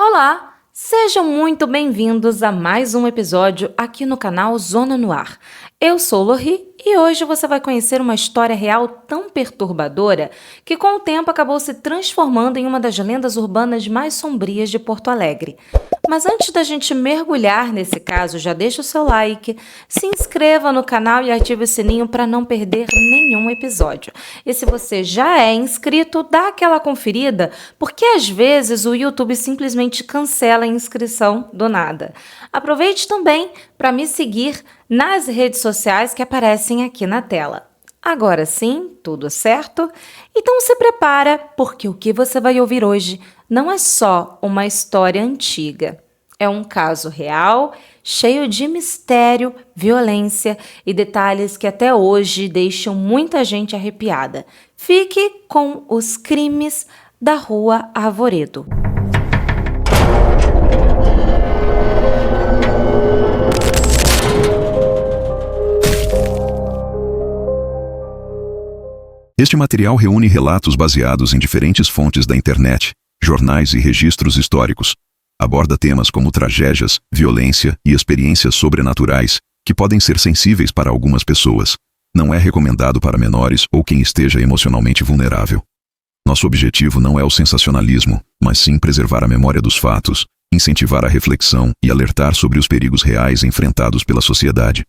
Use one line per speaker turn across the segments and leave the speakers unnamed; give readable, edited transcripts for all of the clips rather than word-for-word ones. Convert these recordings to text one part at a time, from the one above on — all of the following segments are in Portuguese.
Olá, sejam muito bem-vindos a mais um episódio aqui no canal Zona no Ar. Eu sou Lori e hoje você vai conhecer uma história real tão perturbadora que com o tempo acabou se transformando em uma das lendas urbanas mais sombrias de Porto Alegre. Mas antes da gente mergulhar nesse caso, já deixa o seu like, se inscreva no canal e ative o sininho para não perder nenhum episódio. E se você já é inscrito, dá aquela conferida, porque às vezes o YouTube simplesmente cancela a inscrição do nada. Aproveite também para me seguir nas redes sociais que aparecem aqui na tela. Agora sim, tudo certo? Então se prepara, porque o que você vai ouvir hoje não é só uma história antiga. É um caso real, cheio de mistério, violência e detalhes que até hoje deixam muita gente arrepiada. Fique com os crimes da Rua Arvoredo.
Este material reúne relatos baseados em diferentes fontes da internet, jornais e registros históricos. Aborda temas como tragédias, violência e experiências sobrenaturais, que podem ser sensíveis para algumas pessoas. Não é recomendado para menores ou quem esteja emocionalmente vulnerável. Nosso objetivo não é o sensacionalismo, mas sim preservar a memória dos fatos, incentivar a reflexão e alertar sobre os perigos reais enfrentados pela sociedade.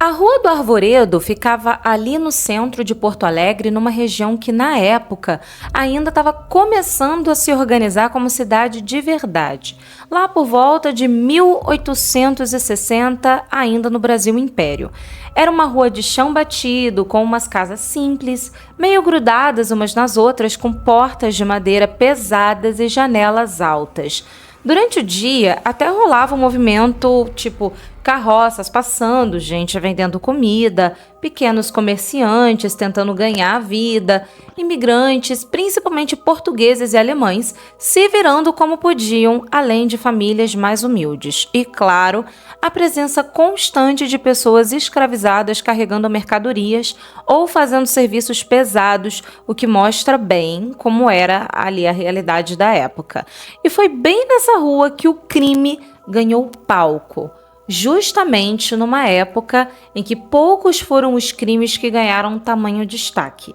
A Rua do Arvoredo ficava ali no centro de Porto Alegre, numa região que, na época, ainda estava começando a se organizar como cidade de verdade. Lá por volta de 1860, ainda no Brasil Império. Era uma rua de chão batido, com umas casas simples, meio grudadas umas nas outras, com portas de madeira pesadas e janelas altas. Durante o dia, até rolava um movimento, tipo carroças passando, gente vendendo comida, pequenos comerciantes tentando ganhar a vida, imigrantes, principalmente portugueses e alemães, se virando como podiam, além de famílias mais humildes. E, claro, a presença constante de pessoas escravizadas carregando mercadorias ou fazendo serviços pesados, o que mostra bem como era ali a realidade da época. E foi bem nessa rua que o crime ganhou palco. Justamente numa época em que poucos foram os crimes que ganharam tamanho destaque.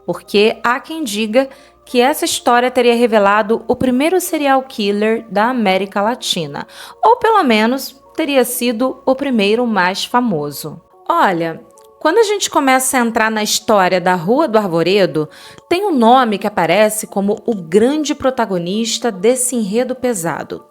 Porque há quem diga que essa história teria revelado o primeiro serial killer da América Latina, ou pelo menos teria sido o primeiro mais famoso. Olha, quando a gente começa a entrar na história da Rua do Arvoredo, tem um nome que aparece como o grande protagonista desse enredo pesado.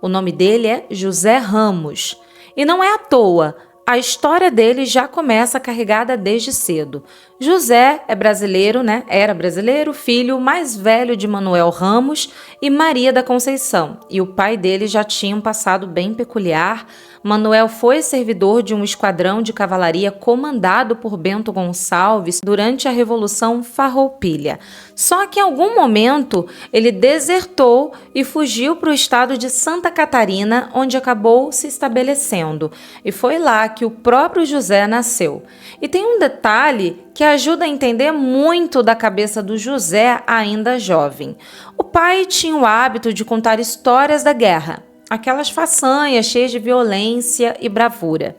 O nome dele é José Ramos. E não é à toa, a história dele já começa carregada desde cedo. José é brasileiro, Era brasileiro, filho mais velho de Manuel Ramos e Maria da Conceição. E o pai dele já tinha um passado bem peculiar. Manuel foi servidor de um esquadrão de cavalaria comandado por Bento Gonçalves durante a Revolução Farroupilha. Só que em algum momento ele desertou e fugiu para o estado de Santa Catarina, onde acabou se estabelecendo. E foi lá que o próprio José nasceu. E tem um detalhe que ajuda a entender muito da cabeça do José ainda jovem. O pai tinha o hábito de contar histórias da guerra, aquelas façanhas cheias de violência e bravura.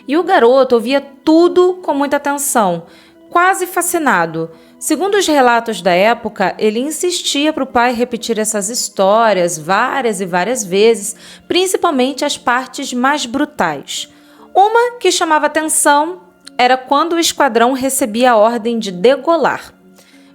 E o garoto ouvia tudo com muita atenção, quase fascinado. Segundo os relatos da época, ele insistia para o pai repetir essas histórias várias e várias vezes, principalmente as partes mais brutais. Uma que chamava atenção era quando o esquadrão recebia a ordem de degolar.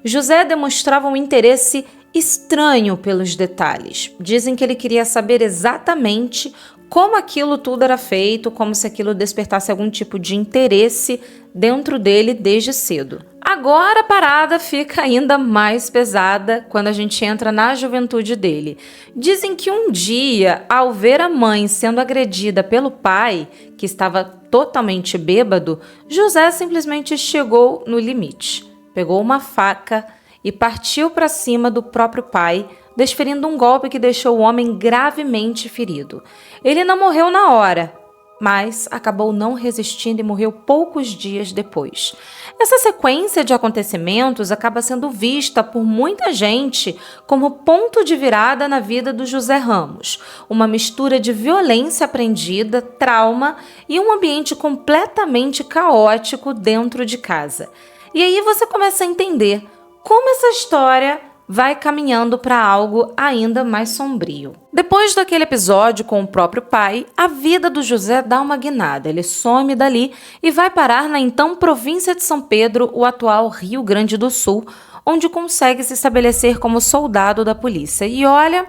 José demonstrava um interesse estranho pelos detalhes. Dizem que ele queria saber exatamente como aquilo tudo era feito, como se aquilo despertasse algum tipo de interesse dentro dele desde cedo. Agora a parada fica ainda mais pesada quando a gente entra na juventude dele. Dizem que um dia, ao ver a mãe sendo agredida pelo pai, que estava totalmente bêbado, José simplesmente chegou no limite. Pegou uma faca e partiu para cima do próprio pai, desferindo um golpe que deixou o homem gravemente ferido. Ele não morreu na hora, mas acabou não resistindo e morreu poucos dias depois. Essa sequência de acontecimentos acaba sendo vista por muita gente como ponto de virada na vida do José Ramos, uma mistura de violência aprendida, trauma e um ambiente completamente caótico dentro de casa. E aí você começa a entender como essa história vai caminhando para algo ainda mais sombrio. Depois daquele episódio com o próprio pai, a vida do José dá uma guinada. Ele some dali e vai parar na então província de São Pedro, o atual Rio Grande do Sul, onde consegue se estabelecer como soldado da polícia. E olha,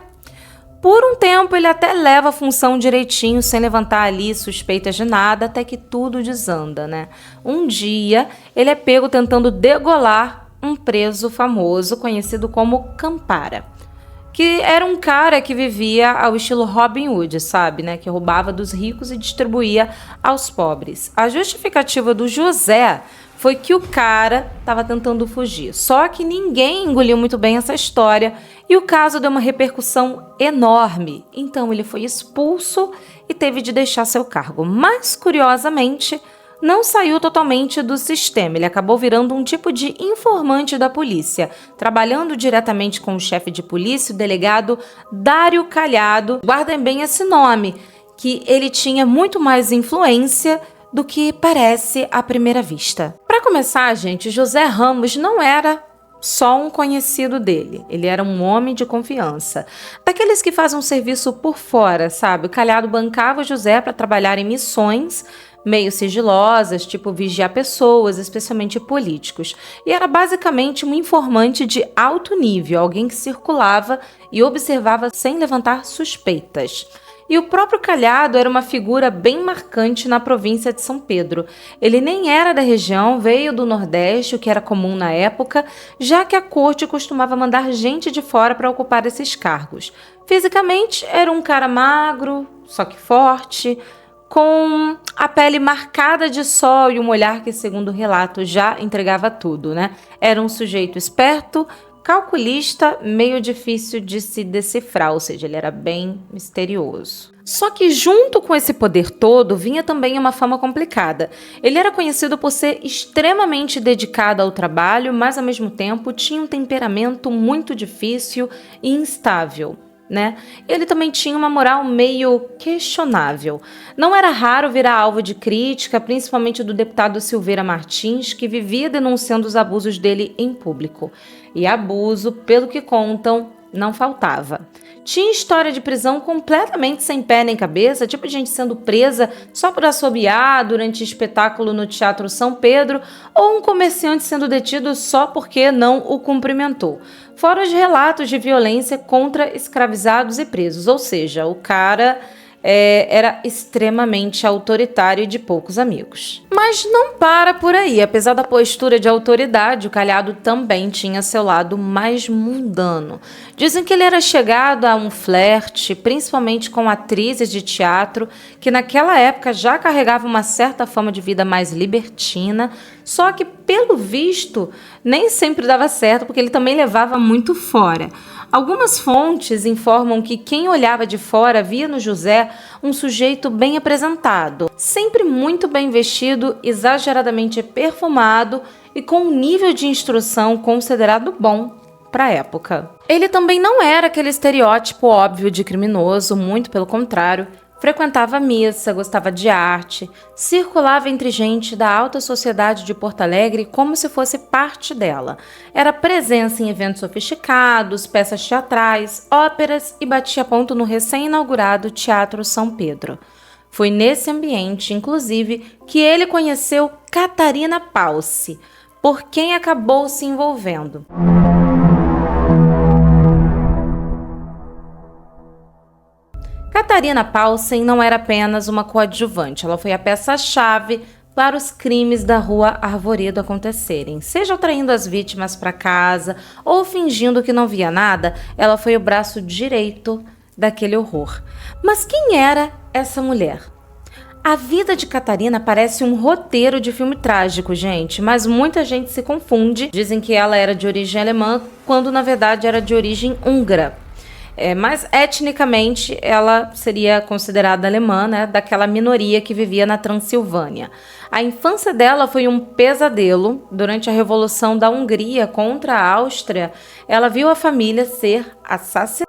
por um tempo ele até leva a função direitinho, sem levantar ali suspeitas de nada, até que tudo desanda, né? Um dia, ele é pego tentando degolar um preso famoso conhecido como Campara, que era um cara que vivia ao estilo Robin Hood, sabe, né? Que roubava dos ricos e distribuía aos pobres. A justificativa do José foi que o cara estava tentando fugir. Só que ninguém engoliu muito bem essa história e o caso deu uma repercussão enorme. Então ele foi expulso e teve de deixar seu cargo. Mas, curiosamente, não saiu totalmente do sistema. Ele acabou virando um tipo de informante da polícia, trabalhando diretamente com o chefe de polícia, o delegado Dário Calhado. Guardem bem esse nome, que ele tinha muito mais influência do que parece à primeira vista. Para começar, gente, José Ramos não era só um conhecido dele. Ele era um homem de confiança. Daqueles que fazem um serviço por fora, sabe? O Calhado bancava o José para trabalhar em missões meio sigilosas, tipo vigiar pessoas, especialmente políticos. E era basicamente um informante de alto nível, alguém que circulava e observava sem levantar suspeitas. E o próprio Calhado era uma figura bem marcante na província de São Pedro. Ele nem era da região, veio do Nordeste, o que era comum na época, já que a corte costumava mandar gente de fora para ocupar esses cargos. Fisicamente, era um cara magro, só que forte, com a pele marcada de sol e um olhar que, segundo o relato, já entregava tudo, né? Era um sujeito esperto, calculista, meio difícil de se decifrar, ou seja, ele era bem misterioso. Só que junto com esse poder todo vinha também uma fama complicada. Ele era conhecido por ser extremamente dedicado ao trabalho, mas ao mesmo tempo tinha um temperamento muito difícil e instável, né? Ele também tinha uma moral meio questionável. Não era raro virar alvo de crítica, principalmente do deputado Silveira Martins, que vivia denunciando os abusos dele em público. E abuso, pelo que contam, não faltava. Tinha história de prisão completamente sem pé nem cabeça, tipo gente sendo presa só por assobiar durante espetáculo no Teatro São Pedro, ou um comerciante sendo detido só porque não o cumprimentou. Fora os relatos de violência contra escravizados e presos, ou seja, o cara era extremamente autoritário e de poucos amigos. Mas não para por aí. Apesar da postura de autoridade, o Calhado também tinha seu lado mais mundano. Dizem que ele era chegado a um flerte, principalmente com atrizes de teatro, que naquela época já carregavam uma certa fama de vida mais libertina, só que, pelo visto, nem sempre dava certo, porque ele também levava muito fora. Algumas fontes informam que quem olhava de fora via no José um sujeito bem apresentado, sempre muito bem vestido, exageradamente perfumado e com um nível de instrução considerado bom para a época. Ele também não era aquele estereótipo óbvio de criminoso, muito pelo contrário. Frequentava a missa, gostava de arte, circulava entre gente da alta sociedade de Porto Alegre como se fosse parte dela. Era presença em eventos sofisticados, peças teatrais, óperas e batia ponto no recém-inaugurado Teatro São Pedro. Foi nesse ambiente, inclusive, que ele conheceu Catarina Palce, por quem acabou se envolvendo. Catarina Paulsen não era apenas uma coadjuvante, ela foi a peça-chave para os crimes da Rua Arvoredo acontecerem. Seja traindo as vítimas para casa ou fingindo que não via nada, ela foi o braço direito daquele horror. Mas quem era essa mulher? A vida de Catarina parece um roteiro de filme trágico, gente, mas muita gente se confunde. Dizem que ela era de origem alemã, quando na verdade era de origem húngara. Mas etnicamente ela seria considerada alemã, né, daquela minoria que vivia na Transilvânia. A infância dela foi um pesadelo. Durante a Revolução da Hungria contra a Áustria, ela viu a família ser assassinada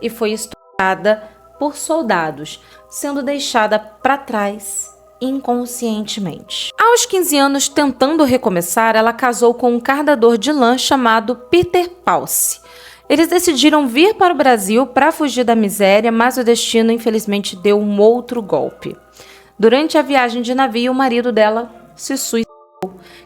e foi estuprada por soldados, sendo deixada para trás inconscientemente. Aos 15 anos, tentando recomeçar, ela casou com um cardador de lã chamado Peter Paulse. Eles decidiram vir para o Brasil para fugir da miséria, mas o destino, infelizmente, deu um outro golpe. Durante a viagem de navio, o marido dela se suicidou.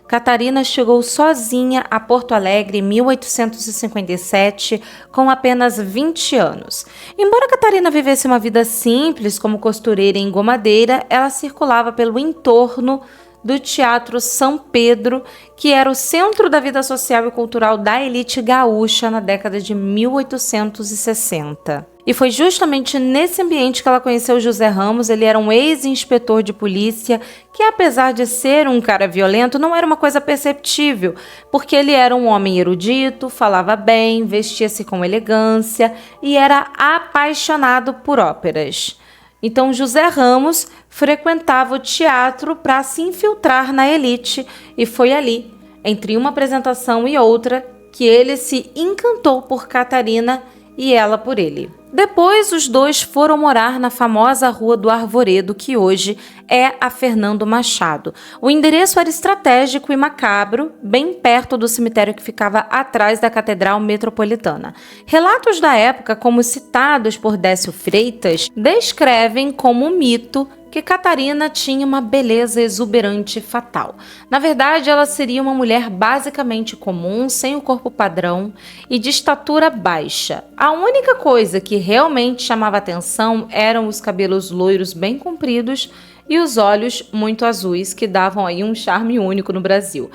Catarina chegou sozinha a Porto Alegre em 1857, com apenas 20 anos. Embora Catarina vivesse uma vida simples como costureira e engomadeira, ela circulava pelo entorno do Teatro São Pedro, que era o centro da vida social e cultural da elite gaúcha na década de 1860. E foi justamente nesse ambiente que ela conheceu José Ramos. Ele era um ex-inspetor de polícia que, apesar de ser um cara violento, não era uma coisa perceptível, porque ele era um homem erudito, falava bem, vestia-se com elegância e era apaixonado por óperas. Então José Ramos frequentava o teatro para se infiltrar na elite, e foi ali, entre uma apresentação e outra, que ele se encantou por Catarina e ela por ele. Depois, os dois foram morar na famosa Rua do Arvoredo, que hoje é a Fernando Machado. O endereço era estratégico e macabro, bem perto do cemitério que ficava atrás da Catedral Metropolitana. Relatos da época, como citados por Décio Freitas, descrevem como mito que Catarina tinha uma beleza exuberante e fatal. Na verdade, ela seria uma mulher basicamente comum, sem o corpo padrão e de estatura baixa. A única coisa que realmente chamava atenção eram os cabelos loiros bem compridos e os olhos muito azuis, que davam aí um charme único no Brasil.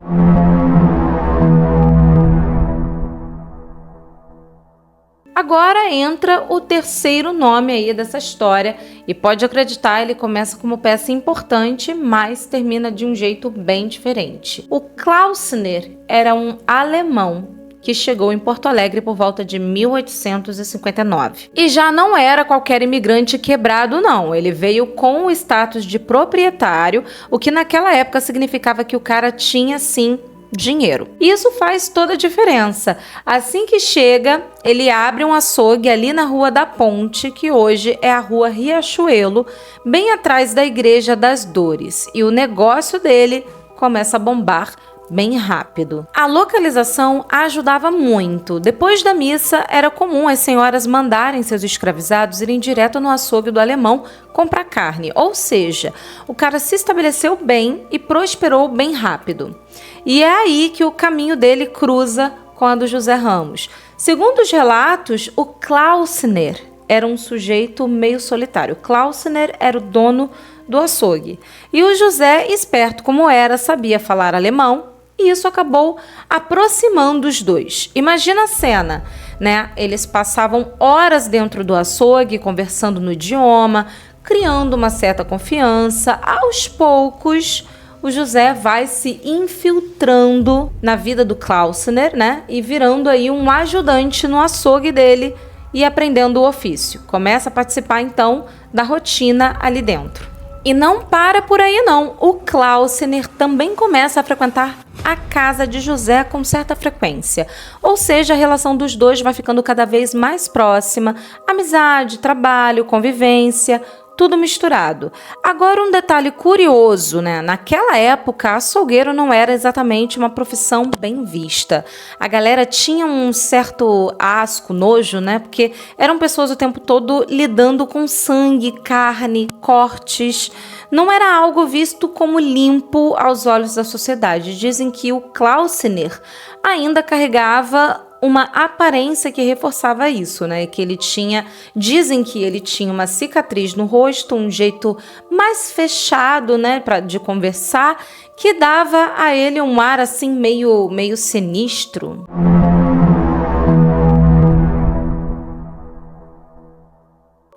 Agora entra o terceiro nome aí dessa história, e pode acreditar, ele começa como peça importante, mas termina de um jeito bem diferente. O Klausner era um alemão que chegou em Porto Alegre por volta de 1859. E já não era qualquer imigrante quebrado, não. Ele veio com o status de proprietário, o que naquela época significava que o cara tinha, sim, dinheiro. Isso faz toda a diferença. Assim que chega, ele abre um açougue ali na Rua da Ponte, que hoje é a Rua Riachuelo, bem atrás da Igreja das Dores. E o negócio dele começa a bombar bem rápido. A localização ajudava muito. Depois da missa, era comum as senhoras mandarem seus escravizados irem direto no açougue do alemão comprar carne. Ou seja, o cara se estabeleceu bem e prosperou bem rápido. E é aí que o caminho dele cruza com a do José Ramos. Segundo os relatos, o Klausner era um sujeito meio solitário. Klausner era o dono do açougue. E o José, esperto como era, sabia falar alemão, e isso acabou aproximando os dois. Imagina a cena, né? Eles passavam horas dentro do açougue, conversando no idioma, criando uma certa confiança. Aos poucos, o José vai se infiltrando na vida do Klausner, né? E virando aí um ajudante no açougue dele e aprendendo o ofício. Começa a participar, então, da rotina ali dentro. E não para por aí não, o Klausner também começa a frequentar a casa de José com certa frequência. Ou seja, a relação dos dois vai ficando cada vez mais próxima, amizade, trabalho, convivência, tudo misturado. Agora, um detalhe curioso, né? Naquela época, açougueiro não era exatamente uma profissão bem vista. A galera tinha um certo asco, nojo, né? Porque eram pessoas o tempo todo lidando com sangue, carne, cortes. Não era algo visto como limpo aos olhos da sociedade. Dizem que o Klausner ainda carregava uma aparência que reforçava isso, né? Que ele tinha, dizem que ele tinha uma cicatriz no rosto, um jeito mais fechado, né, de conversar, que dava a ele um ar assim meio sinistro.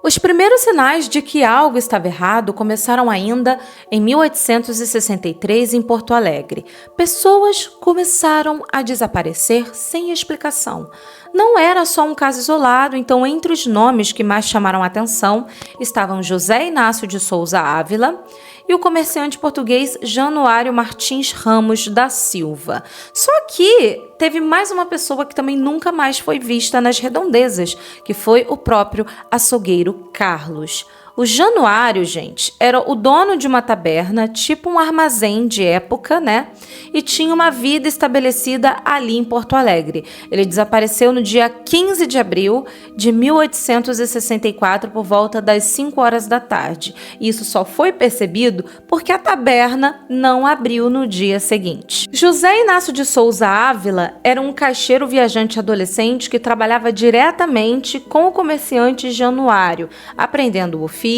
O Os primeiros sinais de que algo estava errado começaram ainda em 1863 em Porto Alegre. Pessoas começaram a desaparecer sem explicação. Não era só um caso isolado, então entre os nomes que mais chamaram a atenção estavam José Inácio de Souza Ávila e o comerciante português Januário Martins Ramos da Silva. Só que teve mais uma pessoa que também nunca mais foi vista nas redondezas, que foi o próprio açougueiro Carlos. O Januário, gente, era o dono de uma taberna, tipo um armazém de época, né? E tinha uma vida estabelecida ali em Porto Alegre. Ele desapareceu no dia 15 de abril de 1864, por volta das 5 horas da tarde. E isso só foi percebido porque a taberna não abriu no dia seguinte. José Inácio de Souza Ávila era um caixeiro viajante adolescente que trabalhava diretamente com o comerciante Januário, aprendendo o ofício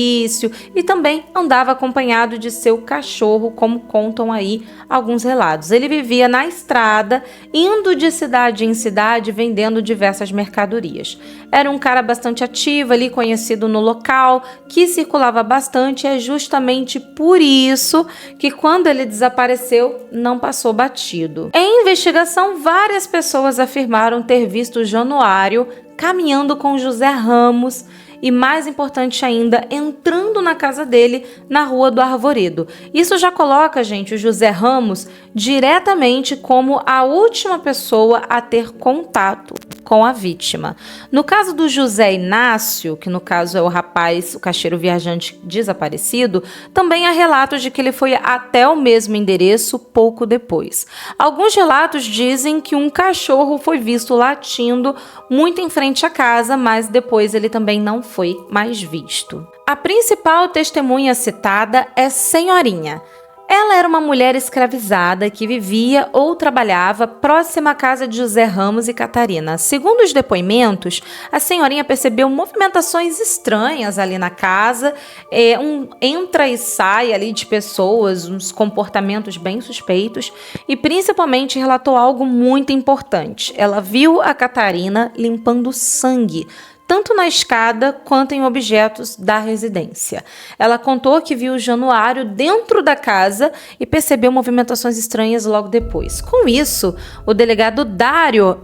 e também andava acompanhado de seu cachorro, como contam aí alguns relatos. Ele vivia na estrada, indo de cidade em cidade, vendendo diversas mercadorias. Era um cara bastante ativo ali, conhecido no local, que circulava bastante, e é justamente por isso que quando ele desapareceu, não passou batido. Em investigação, várias pessoas afirmaram ter visto o Januário caminhando com José Ramos e, mais importante ainda, entrando na casa dele na Rua do Arvoredo. Isso já coloca, gente, o José Ramos diretamente como a última pessoa a ter contato com a vítima. No caso do José Inácio, que no caso é o rapaz, o caixeiro viajante desaparecido, também há relatos de que ele foi até o mesmo endereço pouco depois. Alguns relatos dizem que um cachorro foi visto latindo muito em frente à casa, mas depois ele também não foi mais visto. A principal testemunha citada é Senhorinha. Ela era uma mulher escravizada que vivia ou trabalhava próxima à casa de José Ramos e Catarina. Segundo os depoimentos, a senhorinha percebeu movimentações estranhas ali na casa, entra e sai ali de pessoas, uns comportamentos bem suspeitos, e principalmente relatou algo muito importante. Ela viu a Catarina limpando sangue, tanto na escada quanto em objetos da residência. Ela contou que viu o Januário dentro da casa e percebeu movimentações estranhas logo depois. Com isso, o delegado Dário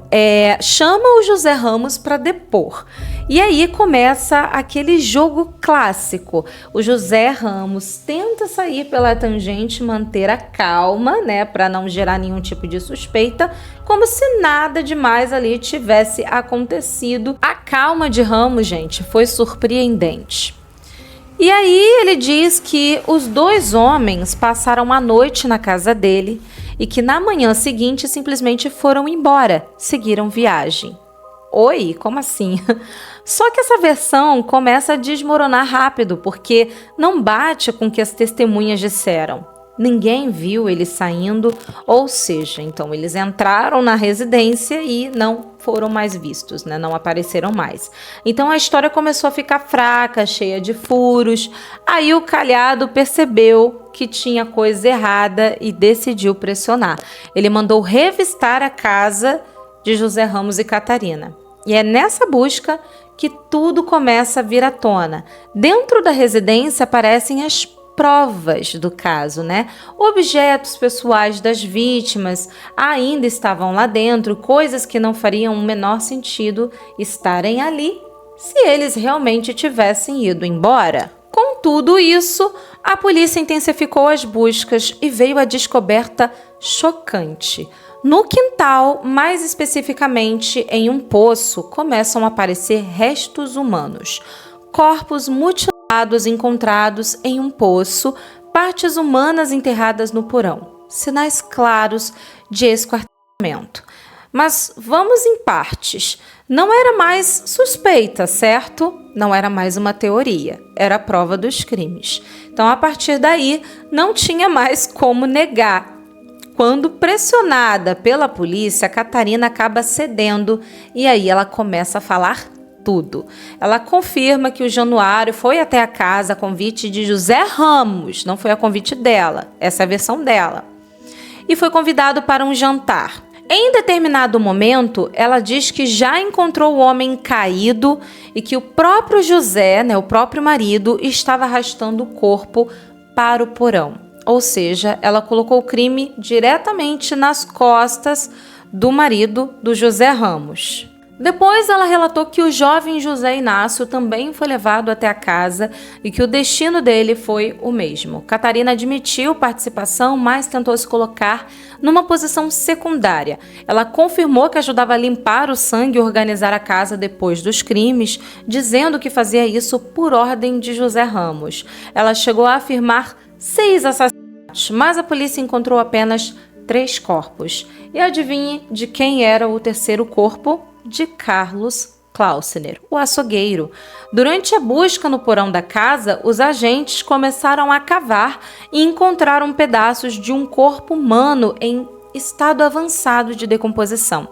chama o José Ramos para depor. E aí começa aquele jogo clássico. O José Ramos tenta sair pela tangente, manter a calma, né, para não gerar nenhum tipo de suspeita, como se nada demais ali tivesse acontecido. A calma de Ramos, gente, foi surpreendente. E aí ele diz que os dois homens passaram a noite na casa dele e que na manhã seguinte simplesmente foram embora, seguiram viagem. Oi, como assim? Só que essa versão começa a desmoronar rápido, porque não bate com o que as testemunhas disseram. Ninguém viu eles saindo, ou seja, então eles entraram na residência e não foram mais vistos, né? Não apareceram mais. Então a história começou a ficar fraca, cheia de furos. Aí o Calhado percebeu que tinha coisa errada e decidiu pressionar. Ele mandou revistar a casa de José Ramos e Catarina. E é nessa busca que tudo começa a vir à tona. Dentro da residência aparecem as provas do caso, né? Objetos pessoais das vítimas ainda estavam lá dentro, coisas que não fariam o menor sentido estarem ali se eles realmente tivessem ido embora. Com tudo isso, a polícia intensificou as buscas e veio a descoberta chocante. No quintal, mais especificamente em um poço, começam a aparecer restos humanos, corpos mutilados encontrados em um poço, partes humanas enterradas no porão, sinais claros de esquartejamento. Mas vamos em partes. Não era mais suspeita, certo? Não era mais uma teoria, era a prova dos crimes. Então, a partir daí, não tinha mais como negar. Quando pressionada pela polícia, a Catarina acaba cedendo e aí ela começa a falar tudo. Ela confirma que o Januário foi até a casa a convite de José Ramos, não foi a convite dela, essa é a versão dela, e foi convidado para um jantar. Em determinado momento, ela diz que já encontrou o homem caído e que o próprio José, o próprio marido, estava arrastando o corpo para o porão. Ou seja, ela colocou o crime diretamente nas costas do marido do José Ramos. Depois ela relatou que o jovem José Inácio também foi levado até a casa e que o destino dele foi o mesmo. Catarina admitiu participação, mas tentou se colocar numa posição secundária. Ela confirmou que ajudava a limpar o sangue e organizar a casa depois dos crimes, dizendo que fazia isso por ordem de José Ramos. Ela chegou a afirmar 6 assassinatos, mas a polícia encontrou apenas 3 corpos. E adivinhe de quem era o terceiro corpo? De Carlos Klausner, o açougueiro. Durante a busca no porão da casa, os agentes começaram a cavar e encontraram pedaços de um corpo humano em estado avançado de decomposição.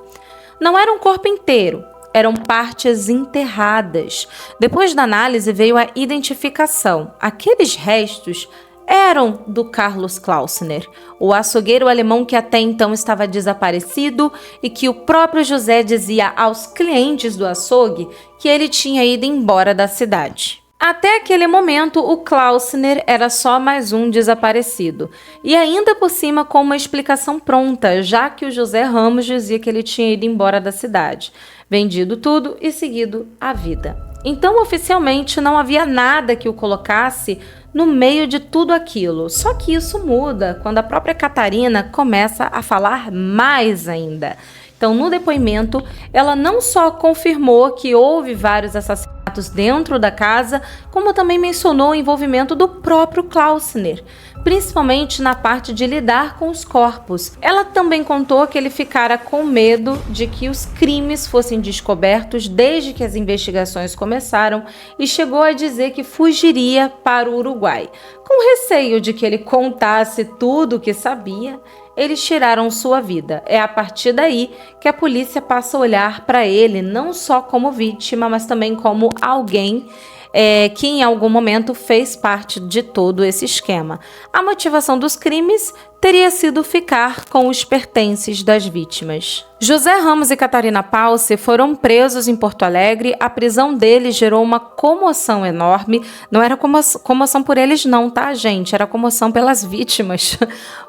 Não era um corpo inteiro, eram partes enterradas. Depois da análise veio a identificação. Aqueles restos eram do Carlos Klausner, o açougueiro alemão que até então estava desaparecido e que o próprio José dizia aos clientes do açougue que ele tinha ido embora da cidade. Até aquele momento, o Klausner era só mais um desaparecido. E ainda por cima com uma explicação pronta, já que o José Ramos dizia que ele tinha ido embora da cidade, vendido tudo e seguido a vida. Então, oficialmente, não havia nada que o colocasse no meio de tudo aquilo. Só que isso muda quando a própria Catarina começa a falar mais ainda. Então, no depoimento, ela não só confirmou que houve vários assassinatos dentro da casa, como também mencionou o envolvimento do próprio Klausner, principalmente na parte de lidar com os corpos. Ela também contou que ele ficara com medo de que os crimes fossem descobertos desde que as investigações começaram e chegou a dizer que fugiria para o Uruguai. Com receio de que ele contasse tudo o que sabia, eles tiraram sua vida. É a partir daí que a polícia passa a olhar para ele não só como vítima, mas também como alguém que em algum momento fez parte de todo esse esquema. A motivação dos crimes teria sido ficar com os pertences das vítimas. José Ramos e Catarina Palce foram presos em Porto Alegre. A prisão deles gerou uma comoção enorme. Não era comoção por eles não, tá, gente? Era comoção pelas vítimas.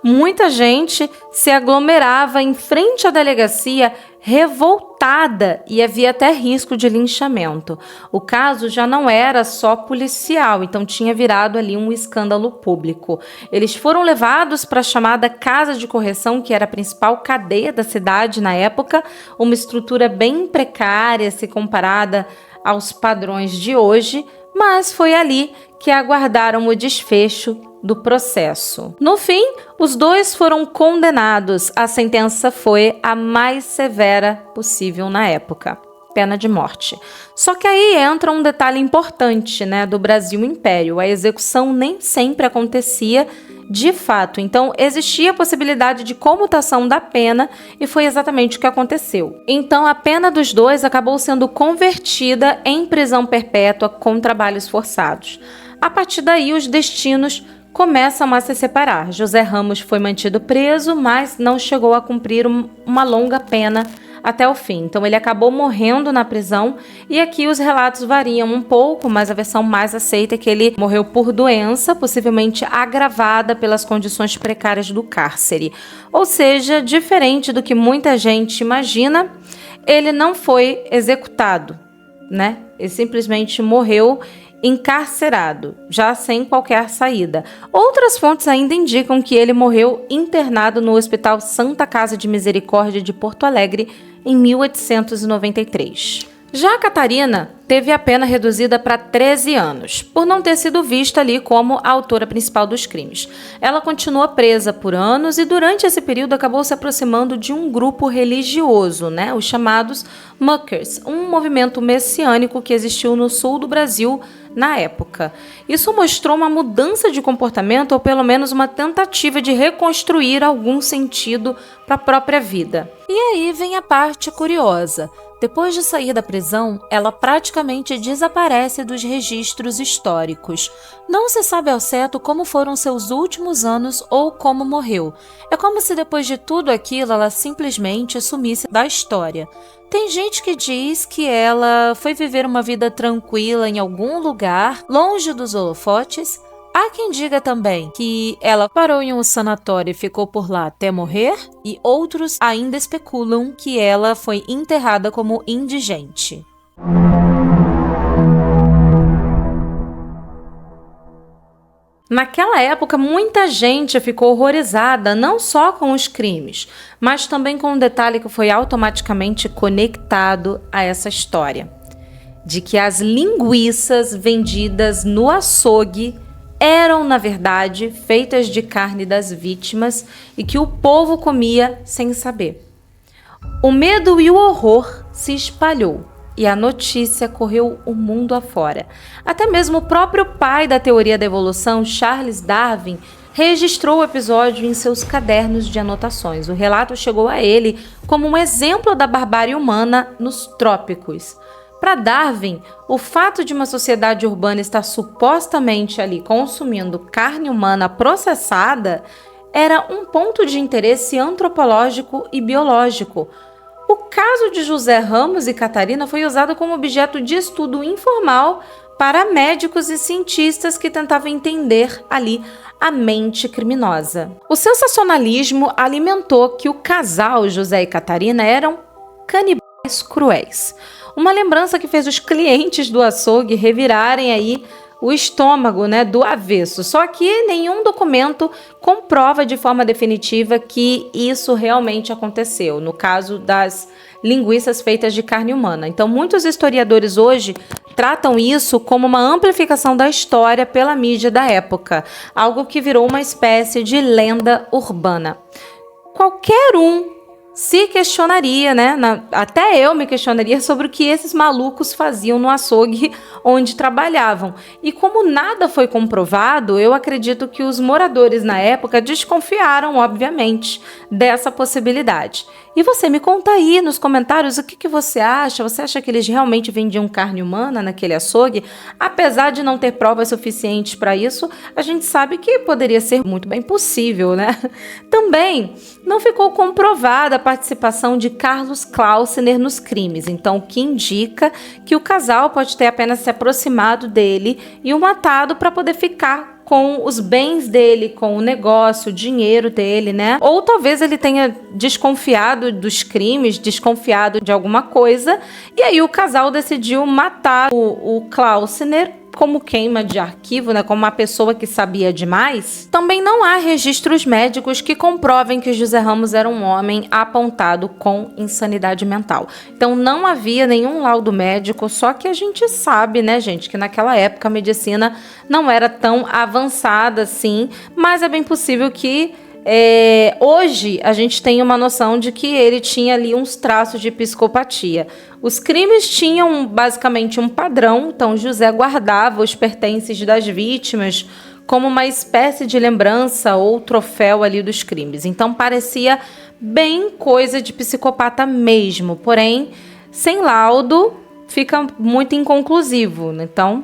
Muita gente se aglomerava em frente à delegacia revoltada e havia até risco de linchamento. O caso já não era só policial, então tinha virado ali um escândalo público. Eles foram levados para a chamada Casa de Correção, que era a principal cadeia da cidade na época, uma estrutura bem precária se comparada aos padrões de hoje, mas foi ali que aguardaram o desfecho do processo. No fim, os dois foram condenados. A sentença foi a mais severa possível na época, pena de morte. Só que aí entra um detalhe importante, do Brasil Império. A execução nem sempre acontecia de fato, então existia a possibilidade de comutação da pena e foi exatamente o que aconteceu. Então a pena dos dois acabou sendo convertida em prisão perpétua com trabalhos forçados. A partir daí os destinos começam a se separar. José Ramos foi mantido preso, mas não chegou a cumprir uma longa pena até o fim. Então ele acabou morrendo na prisão e aqui os relatos variam um pouco, mas a versão mais aceita é que ele morreu por doença, possivelmente agravada pelas condições precárias do cárcere. Ou seja, diferente do que muita gente imagina, ele não foi executado, Ele simplesmente morreu encarcerado, já sem qualquer saída. Outras fontes ainda indicam que ele morreu internado no Hospital Santa Casa de Misericórdia de Porto Alegre em 1893. Já a Catarina teve a pena reduzida para 13 anos, por não ter sido vista ali como a autora principal dos crimes. Ela continua presa por anos e durante esse período acabou se aproximando de um grupo religioso, os chamados Muckers, um movimento messiânico que existiu no sul do Brasil na época. Isso mostrou uma mudança de comportamento ou pelo menos uma tentativa de reconstruir algum sentido para a própria vida. E aí vem a parte curiosa. Depois de sair da prisão, ela praticamente desaparece dos registros históricos. Não se sabe ao certo como foram seus últimos anos ou como morreu. É como se depois de tudo aquilo ela simplesmente sumisse da história. Tem gente que diz que ela foi viver uma vida tranquila em algum lugar, longe dos holofotes. Há quem diga também que ela parou em um sanatório e ficou por lá até morrer, e outros ainda especulam que ela foi enterrada como indigente. Naquela época, muita gente ficou horrorizada não só com os crimes, mas também com um detalhe que foi automaticamente conectado a essa história, de que as linguiças vendidas no açougue eram, na verdade, feitas de carne das vítimas e que o povo comia sem saber. O medo e o horror se espalhou e a notícia correu o mundo afora. Até mesmo o próprio pai da teoria da evolução, Charles Darwin, registrou o episódio em seus cadernos de anotações. O relato chegou a ele como um exemplo da barbárie humana nos trópicos. Para Darwin, o fato de uma sociedade urbana estar supostamente ali consumindo carne humana processada era um ponto de interesse antropológico e biológico. O caso de José Ramos e Catarina foi usado como objeto de estudo informal para médicos e cientistas que tentavam entender ali a mente criminosa. O sensacionalismo alimentou que o casal José e Catarina eram canibais cruéis. Uma lembrança que fez os clientes do açougue revirarem aí o estômago, do avesso. Só que nenhum documento comprova de forma definitiva que isso realmente aconteceu, no caso das linguiças feitas de carne humana. Então, muitos historiadores hoje tratam isso como uma amplificação da história pela mídia da época, algo que virou uma espécie de lenda urbana. Qualquer um se questionaria, até eu me questionaria sobre o que esses malucos faziam no açougue onde trabalhavam. E como nada foi comprovado, eu acredito que os moradores na época desconfiaram, obviamente, dessa possibilidade. E você me conta aí nos comentários o que você acha? Você acha que eles realmente vendiam carne humana naquele açougue? Apesar de não ter provas suficientes para isso, a gente sabe que poderia ser muito bem possível, Também não ficou comprovada a participação de Carlos Klausner nos crimes, então o que indica que o casal pode ter apenas se aproximado dele e o matado para poder ficar com os bens dele, com o negócio, o dinheiro dele, Ou talvez ele tenha desconfiado dos crimes, desconfiado de alguma coisa, e aí o casal decidiu matar o Klausner como queima de arquivo, como uma pessoa que sabia demais. Também não há registros médicos que comprovem que José Ramos era um homem apontado com insanidade mental. Então não havia nenhum laudo médico, só que a gente sabe, gente, que naquela época a medicina não era tão avançada assim, mas é bem possível que hoje a gente tem uma noção de que ele tinha ali uns traços de psicopatia. Os crimes tinham basicamente um padrão, então José guardava os pertences das vítimas como uma espécie de lembrança ou troféu ali dos crimes. Então parecia bem coisa de psicopata mesmo, porém sem laudo fica muito inconclusivo, Então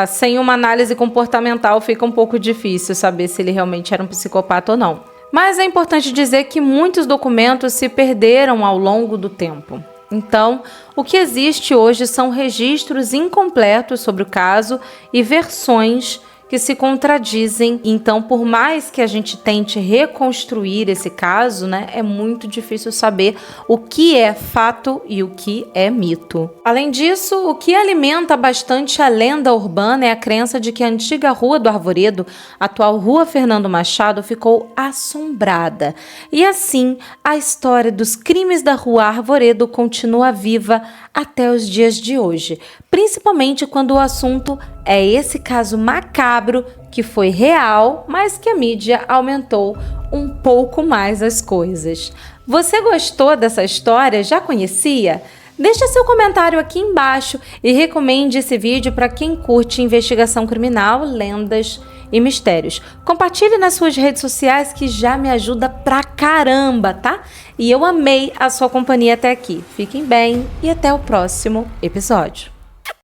sem uma análise comportamental fica um pouco difícil saber se ele realmente era um psicopata ou não. Mas é importante dizer que muitos documentos se perderam ao longo do tempo. Então, o que existe hoje são registros incompletos sobre o caso e versões que se contradizem. Então, por mais que a gente tente reconstruir esse caso, é muito difícil saber o que é fato e o que é mito. Além disso, o que alimenta bastante a lenda urbana é a crença de que a antiga Rua do Arvoredo, atual Rua Fernando Machado, ficou assombrada. E assim, a história dos crimes da Rua Arvoredo continua viva até os dias de hoje, principalmente quando o assunto é esse caso macabro que foi real, mas que a mídia aumentou um pouco mais as coisas. Você gostou dessa história? Já conhecia? Deixe seu comentário aqui embaixo e recomende esse vídeo para quem curte investigação criminal, lendas e mistérios. Compartilhe nas suas redes sociais que já me ajuda pra caramba, tá? E eu amei a sua companhia até aqui. Fiquem bem e até o próximo episódio.